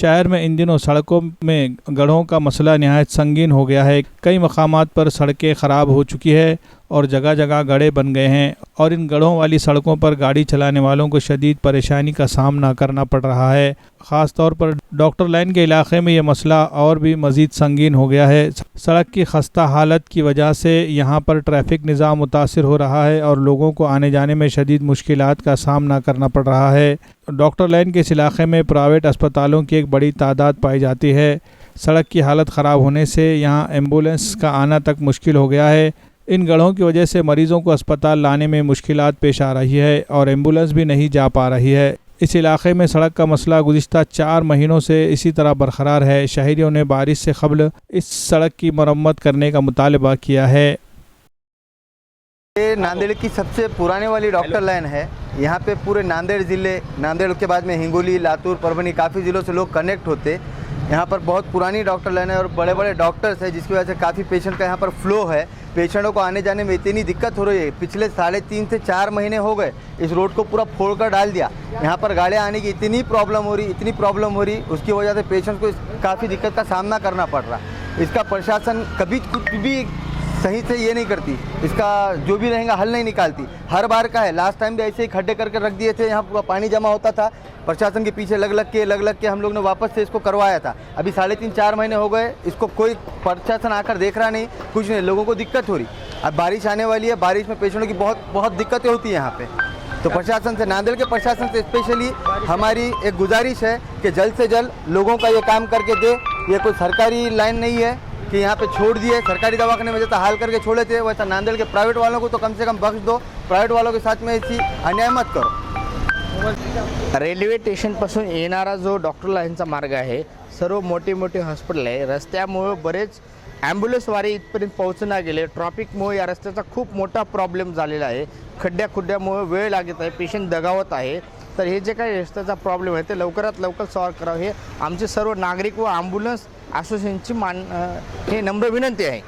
शहर में इन दिनों सड़कों में गड्ढों का मसला निहायत संगीन हो गया है। कई मकामात पर सड़कें ख़राब हो चुकी है और जगह जगह गड्ढे बन गए हैं और इन गड्ढों वाली सड़कों पर गाड़ी चलाने वालों को शदीद परेशानी का सामना करना पड़ रहा है। ख़ास तौर पर डॉक्टर लाइन के इलाके में यह मसला और भी मज़ीद संगीन हो गया है। सड़क की खस्ता हालत की वजह से यहाँ पर ट्रैफिक निज़ाम मुतासिर हो रहा है और लोगों को आने जाने में शदीद मुश्किलात का सामना करना पड़ रहा है। डॉक्टर लाइन के इस इलाके में प्राइवेट अस्पतालों की एक बड़ी तादाद पाई जाती है। सड़क की हालत ख़राब होने से यहाँ एम्बुलेंस का आना तक मुश्किल हो गया है। इन गड्ढों की वजह से मरीज़ों को अस्पताल लाने में मुश्किलात पेश आ रही है और एम्बुलेंस भी नहीं जा पा रही है। इस इलाके में सड़क का मसला गुज़िश्ता 4 महीनों से इसी तरह बरकरार है। शहरियों ने बारिश से क़ब्ल इस सड़क की मरम्मत करने का मुतालबा किया है। ये नांदेड़ की सबसे पुराने वाली डॉक्टर लाइन है। यहाँ पे पूरे नांदेड़ ज़िले, नांदेड़ के बाद में हिंगोली, लातूर, परभनी, काफ़ी ज़िलों से लोग कनेक्ट होते। यहाँ पर बहुत पुरानी डॉक्टर लाइन है और बड़े बड़े डॉक्टर्स हैं, जिसकी वजह से काफ़ी पेशेंट का यहाँ पर फ्लो है। पेशेंटों को आने जाने में इतनी दिक्कत हो रही है। पिछले 3.5 से 4 महीने हो गए इस रोड को पूरा फोड़ कर डाल दिया। यहाँ पर गाड़ियाँ आने की इतनी प्रॉब्लम हो रही, उसकी वजह से पेशेंट को काफ़ी दिक्कत का सामना करना पड़ रहा। इसका प्रशासन कभी कुछ भी सही से ये नहीं करती, इसका जो भी रहेगा हल नहीं निकालती। हर बार का है, लास्ट टाइम भी ऐसे ही खड्डे करके रख दिए थे, यहाँ पूरा पानी जमा होता था। प्रशासन के पीछे लग के हम लोग ने वापस से इसको करवाया था। अभी 3.5-4 महीने हो गए, इसको कोई प्रशासन आकर देख रहा नहीं, कुछ नहीं। लोगों को दिक्कत हो रही। अब बारिश आने वाली है, बारिश में पेशेंटों की बहुत दिक्कतें होती हैं यहाँ पे। तो प्रशासन से, नांदेड़ के प्रशासन से स्पेशली हमारी एक गुजारिश है कि जल्द से जल्द लोगों का ये काम करके दे। ये कोई सरकारी लाइन नहीं है कि यहाँ पे छोड़ दिए। सरकारी दवाखाने में जैसा हाल करके छोड़े थे, वैसा नांदेड़ के प्राइवेट वालों को तो कम से कम बख्श दो। प्राइवेट वालों के साथ में ऐसी अन्याय मत करो। रेल्वे स्टेशनपासून येणारा जो डॉक्टर लाईनचा मार्ग आहे, सर्व मोठे मोठे हॉस्पिटल आहे, रस्त्यामुळे बरेच ॲम्ब्युलन्सवाले इथपर्यंत पोहोचना गेले। ट्रॅफिकमुळे या रस्त्याचा खूप मोठा प्रॉब्लेम झालेला आहे। खड्ड्यामुळे वेळ लागत आहे, पेशंट दगावत आहे। तर हे जे काही रस्त्याचा प्रॉब्लेम आहे ते लवकरात लवकर सॉल्व करावं, हे आमचे सर्व नागरिक व ॲम्ब्युलन्स असोसिएशनची हे नम्र विनंती आहे।